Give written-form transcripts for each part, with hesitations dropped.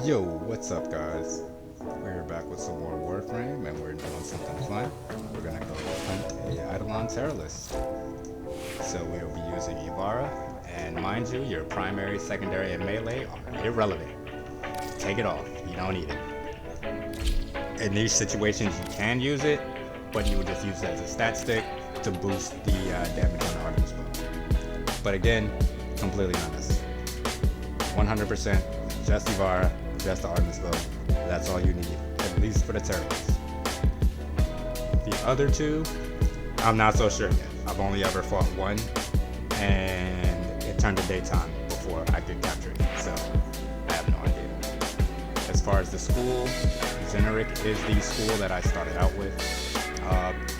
Yo, what's up, guys? We're back with some more Warframe, and we're doing something fun. We're gonna go hunt a Eidolon Terrorist. So we'll be using Ivara, and mind you, your primary, secondary, and melee are irrelevant. Take it off. You don't need it. In these situations, you can use it, but you would just use it as a stat stick to boost the damage on the Artemis bow. But again, completely unnecessary. 100% just Ivara, just the Artemis bow. That's all you need, at least for the terrorists. The other two, I'm not so sure yet. I've only ever fought one, and it turned to daytime before I could capture it, so I have no idea. As far as the school, Generic is the school that I started out with.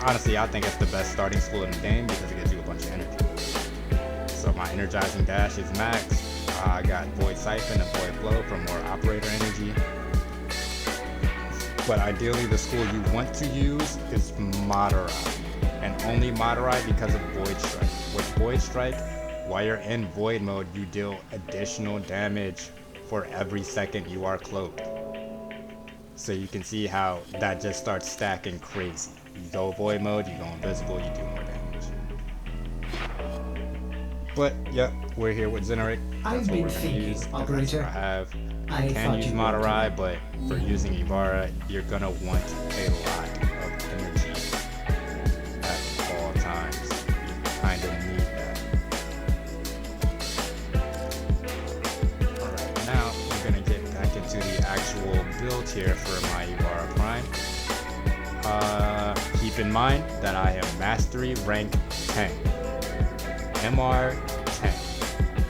Honestly, I think it's the best starting school in the game because it gives you a bunch of energy. So my energizing dash is max. I got Void Siphon and Void Flow for more operator energy. But ideally, the school you want to use is Moderai, and only Moderai because of Void Strike. With Void Strike, while you're in Void mode, you deal additional damage for every second you are cloaked. So you can see how that just starts stacking crazy. You go Void mode, you go invisible, you do more damage. But yep, we're here with Generic. That's what we're gonna use. Operator. I have. I You can thought use you were Moderai, but for using Ivara, you're gonna want a lot of energy at all times. You kind of need that. Alright, now we're gonna get back into the actual build here for my Ivara Prime. Keep in mind that I am Mastery rank 10. MR 10.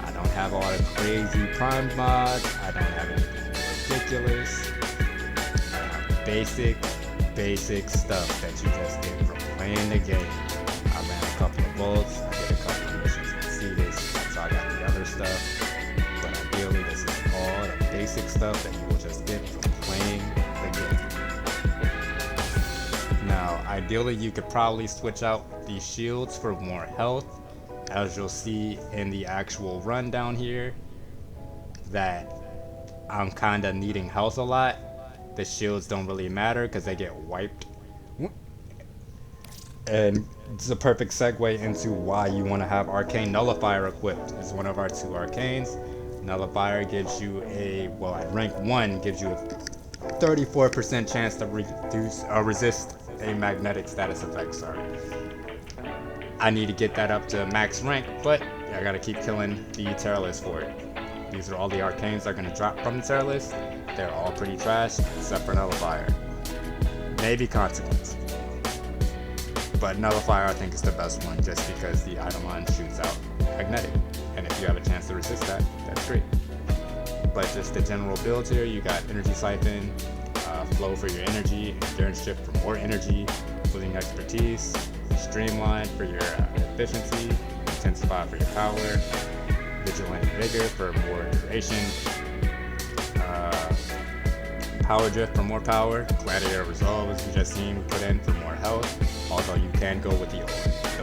I don't have all the crazy prime mods. I don't have anything ridiculous. I have basic stuff that you just get from playing the game. I ran a couple of bolts. I did a couple of missions with Cetus, so I got the other stuff. But ideally, this is all the basic stuff that you will just get from playing the game. Now, ideally, you could probably switch out these shields for more health. As you'll see in the actual run down here, that I'm kind of needing health a lot. The shields don't really matter because they get wiped. And it's a perfect segue into why you want to have Arcane Nullifier equipped. It's one of our two arcanes. Nullifier gives you at rank 1 gives you a 34% chance to resist a magnetic status effect, sorry. I need to get that up to max rank, but I gotta keep killing the Terra list for it. These are all the arcanes that are gonna drop from the Terra list. They're all pretty trash, except for Nullifier. Maybe Consequence. But Nullifier I think is the best one just because the Eidolon shoots out magnetic. And if you have a chance to resist that, that's great. But just the general build here, you got Energy Siphon, Flow for your energy, Endurance Shift for more energy, Fleeting Expertise, Streamline for your efficiency, Intensify for your power, Vigilant Vigor for more duration, Power Drift for more power, Gladiator Resolve as you just seen put in for more health, although you can go with the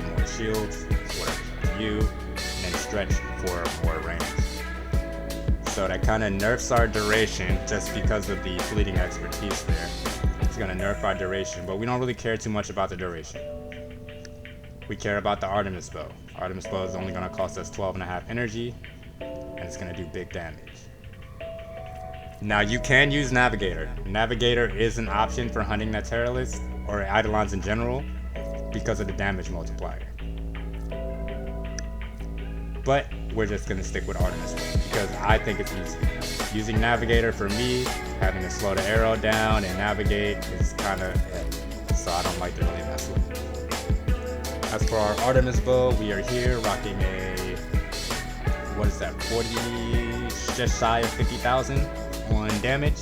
more shields, whatever's up to you, and then Stretch for more range. So that kind of nerfs our duration just because of the Fleeting Expertise there. It's going to nerf our duration, but we don't really care too much about the duration. We care about the Artemis bow. Artemis bow is only going to cost us 12.5 energy, and it's going to do big damage. Now you can use Navigator. Navigator is an option for hunting that Terra list, or Eidolons in general, because of the damage multiplier. But we're just going to stick with Artemis bow, because I think it's easy. Using Navigator for me, having to slow the arrow down and navigate is kind of so I don't like to really mess with it. As for our Artemis bow, we are here rocking a, 40, just shy of 50,000 on damage.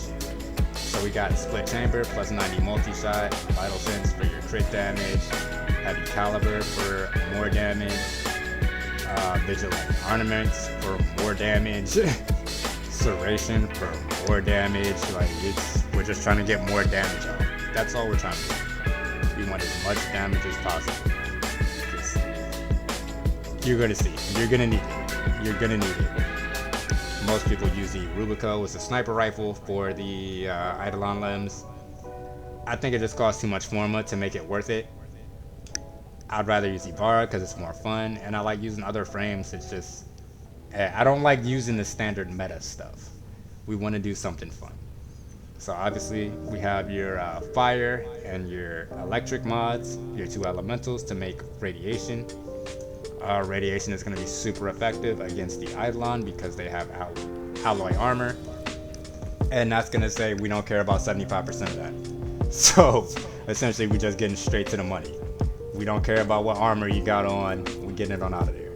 So we got Split Chamber, plus 90 multi-shot, Vital Sense for your crit damage, Heavy Caliber for more damage, Vigilant Ornaments for more damage, Serration for more damage. We're just trying to get more damage out. That's all we're trying to do. We want as much damage as possible. You're gonna see. You're gonna need it. most people use the Rubico as a sniper rifle for the Eidolon limbs. I think it just costs too much forma to make it worth it. I'd rather use Ivara because it's more fun, and I like using other frames. It's just, I don't like using the standard meta stuff. We want to do something fun. So obviously we have your fire and your electric mods, your two elementals to make radiation. Radiation is going to be super effective against the Eidolon because they have alloy armor. And that's going to say we don't care about 75% of that. So essentially we're just getting straight to the money. We don't care about what armor you got on, we're getting it on out of there.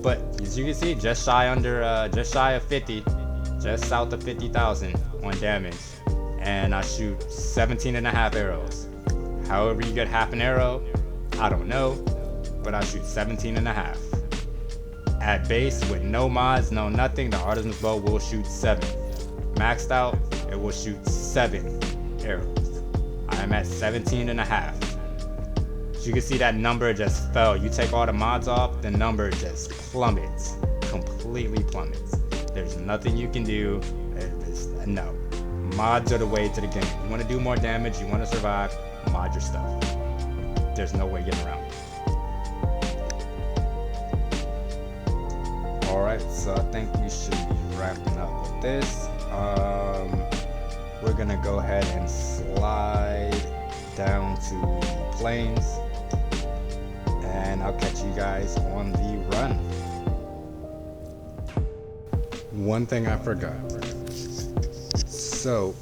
But as you can see, just shy of 50, just south of 50,000 on damage. And I shoot 17.5 arrows. However you get half an arrow, I don't know, but I shoot 17.5. At base with no mods, no nothing, the Artisan's Bow will shoot 7. Maxed out, it will shoot 7 arrows. I am at 17.5. You can see that number just fell. You take all the mods off, the number just plummets, completely plummets. There's nothing you can do. No, mods are the way to the game. You want to do more damage, you want to survive, mod your stuff. There's no way getting around it. Alright, so I think we should be wrapping up with this. We're gonna go ahead and slide down to the plains, and I'll catch you guys on the run. One thing I forgot. So,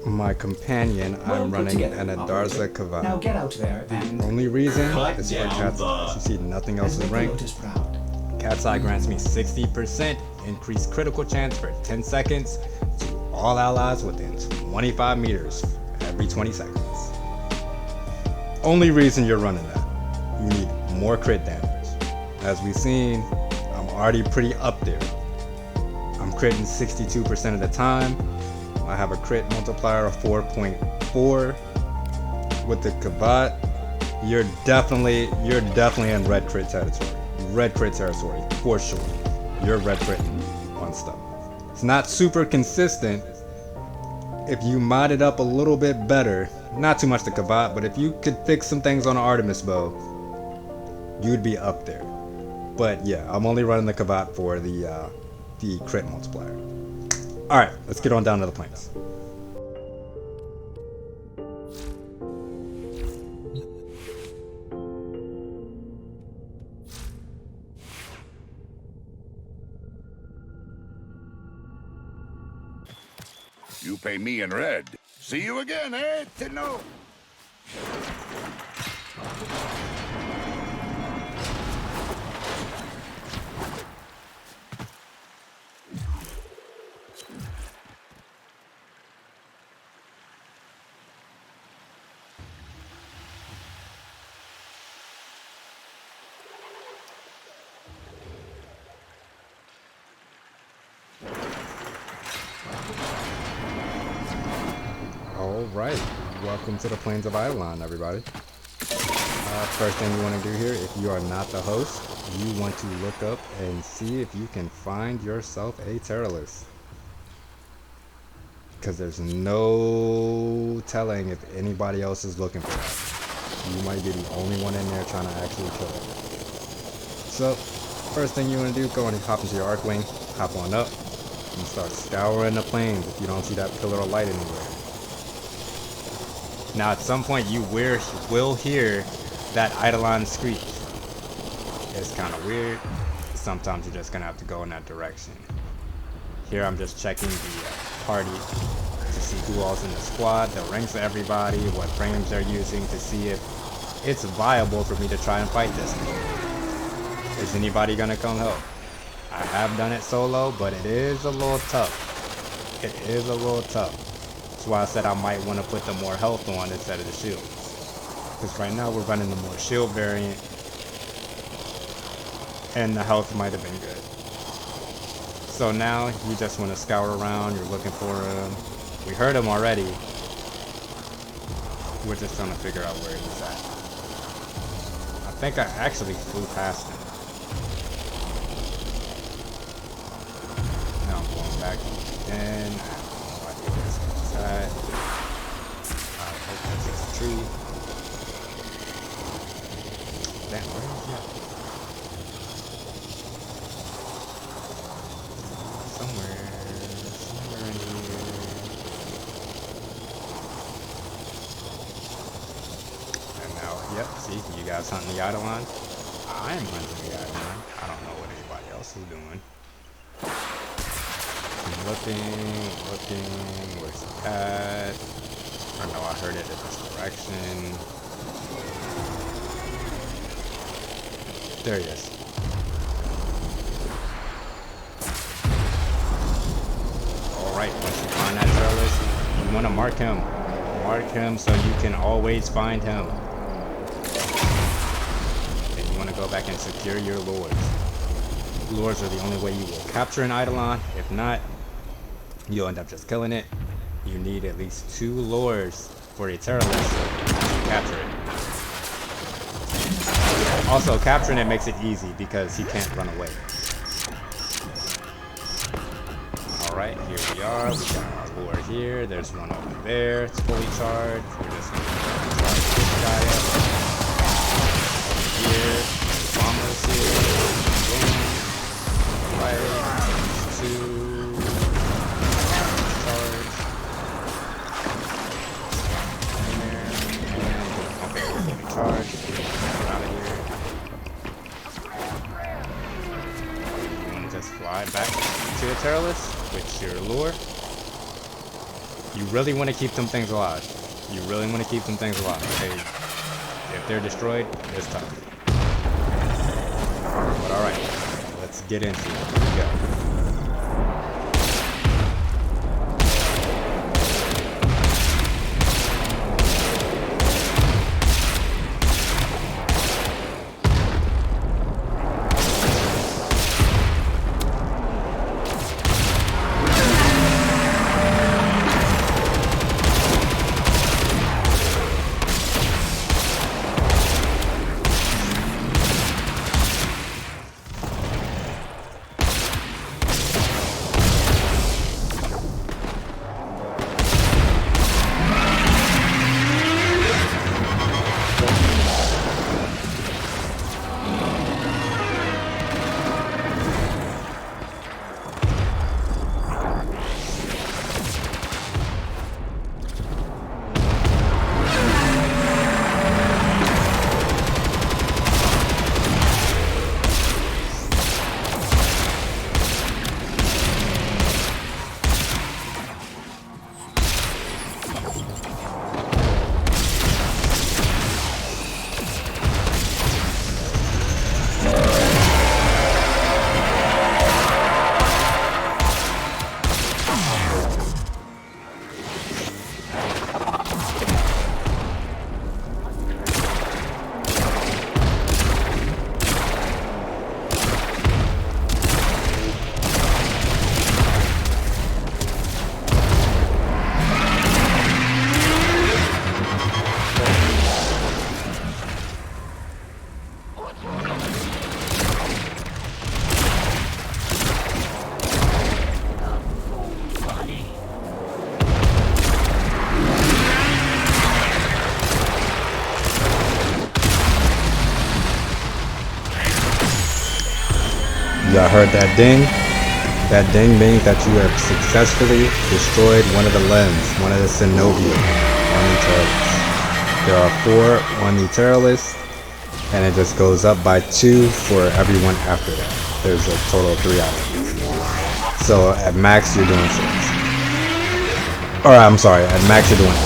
my companion, I'm running an Adarza Kavat. Now get out there and the only reason is for Cat's Eye. You see nothing else in rank. Cat's Eye grants me 60% increased critical chance for 10 seconds to all allies within 25 meters every 20 seconds. Only reason you're running that. You need more crit damage. As we've seen, I'm already pretty up there. I'm critting 62% of the time. I have a crit multiplier of 4.4 with the Kavat. You're definitely in red crit territory. Red crit territory for sure. You're red critting on stuff. It's not super consistent. If you mod it up a little bit better, not too much the Kavat, but if you could fix some things on an Artemis bow, you'd be up there. But yeah, I'm only running the Kavat for the crit multiplier. Alright, let's get on down to the plains. You pay me in red. See you again, eh, Tino? Alright, welcome to the Plains of Eidolon, everybody. First thing you want to do here, if you are not the host, you want to look up and see if you can find yourself a Terralist. Because there's no telling if anybody else is looking for that. You might be the only one in there trying to actually kill it. So, first thing you want to do, go and hop into your Archwing, hop on up, and start scouring the plains if you don't see that pillar of light anywhere. Now at some point you will hear that Eidolon screech. It's kind of weird. Sometimes you're just going to have to go in that direction. Here I'm just checking the party to see who all's in the squad, the ranks of everybody, what frames they're using to see if it's viable for me to try and fight this thing. Is anybody going to come help? I have done it solo, but it is a little tough. It is a little tough. That's why I said I might want to put the more health on instead of the shields. Because right now we're running the more shield variant, and the health might have been good. So now you just want to scout around, you're looking for him. We heard him already. We're just trying to figure out where he's at. I think I actually flew past him. back again. I have no idea where this one's at. I hope that's just a tree. Damn, where is that? Somewhere in here. And now, yep, see, you guys hunting the Eidolon. I am hunting the Eidolon. I don't know what anybody else is doing. I'm looking, where's the at? I know I heard it in this direction. There he is. Alright, once you find that trellis, you want to mark him. Mark him so you can always find him. And you want to go back and secure your lures. Lures are the only way you will capture an Eidolon. If not, you'll end up just killing it. You need at least 2 lures for a Terralist to capture it. Also, capturing it makes it easy because he can't run away. Alright, here we are. We got our lure here. There's one over there. It's fully charged. We're just going to charge this guy up. Over here. Bombers here. Boom. Right. 2. Charge. In there. And okay, we're fully charged. Get out of here. You want to just fly back to the Terralist with your lure. You really want to keep them things alive. You really want to keep them things alive. If they're destroyed, it's tough. But alright, let's get into it. Here we go. Y'all heard that ding? That ding means that you have successfully destroyed one of the lens, one of the Synovia on the Terralists. There are 4 on the Terralists, and it just goes up by 2 for everyone after that. There's a total of 3 islands. So at max you're doing 6. Or I'm sorry, at max you're doing 8.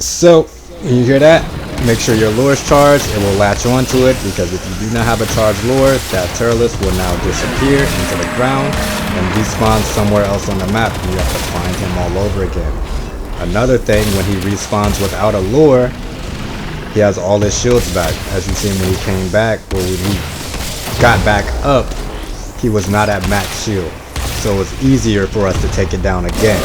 So when you hear that, make sure your lure is charged. It will latch onto it, because if you do not have a charged lure, that Terralist will now disappear into the ground and respawn somewhere else on the map, and you have to find him all over again. Another thing, when he respawns without a lure, he has all his shields back. As you seen when he came back, or when he got back up, he was not at max shield, so it's easier for us to take it down again.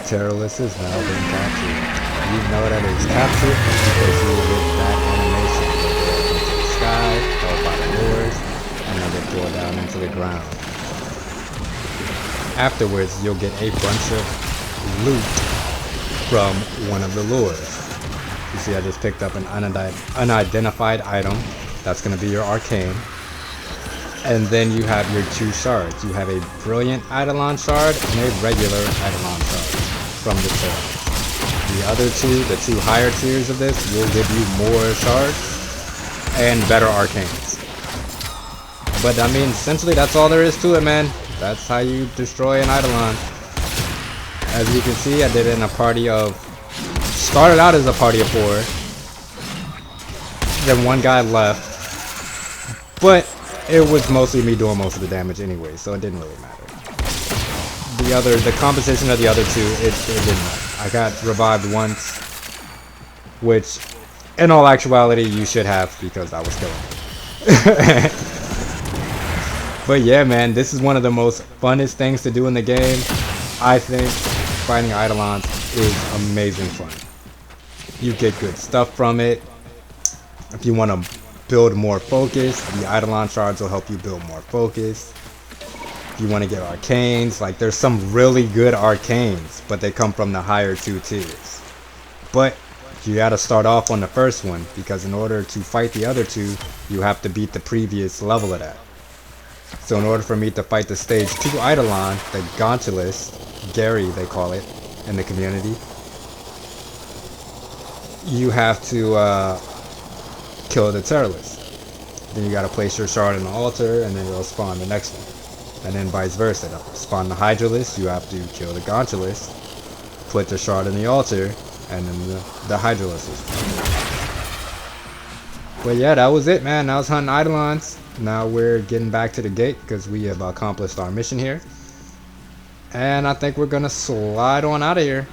Terrorless is now being captured. You know that it's captured because you will get that animation. They go up into the sky, held by the lures, and then they fall down into the ground. Afterwards, you'll get a bunch of loot from one of the lures. You see, I just picked up an unidentified item. That's going to be your arcane. And then you have your 2 shards. You have a brilliant Eidolon shard and a regular Eidolon shard from the tail. The other 2, the 2 higher tiers of this, will give you more shards and better arcanes. But I mean, essentially that's all there is to it, man. That's how you destroy an Eidolon. As you can see, I did it in a party of... Started out as a party of 4. Then one guy left. But it was mostly me doing most of the damage anyway, so it didn't really matter. The composition of the other 2, it didn't matter. I got revived once, which in all actuality you should have because I was killing him. But yeah, man, this is one of the most funnest things to do in the game. I think fighting Eidolons is amazing fun. You get good stuff from it. If you want to build more focus, the Eidolon shards will help you build more focus. If you want to get arcanes, like there's some really good arcanes, but they come from the higher 2 tiers. But you got to start off on the first one, because in order to fight the other 2, you have to beat the previous level of that. So in order for me to fight the stage 2 Eidolon, the Gauntletist, Gary they call it in the community, you have to kill the Terrorless. Then you gotta place your shard in the altar, and then it'll spawn the next one. And then vice versa. It'll spawn the Hydralist, you have to kill the Gauntletist, put the shard in the altar, and then the Hydralist will spawn. But yeah, that was it, man. That was hunting Eidolons. Now we're getting back to the gate because we have accomplished our mission here. And I think we're gonna slide on out of here.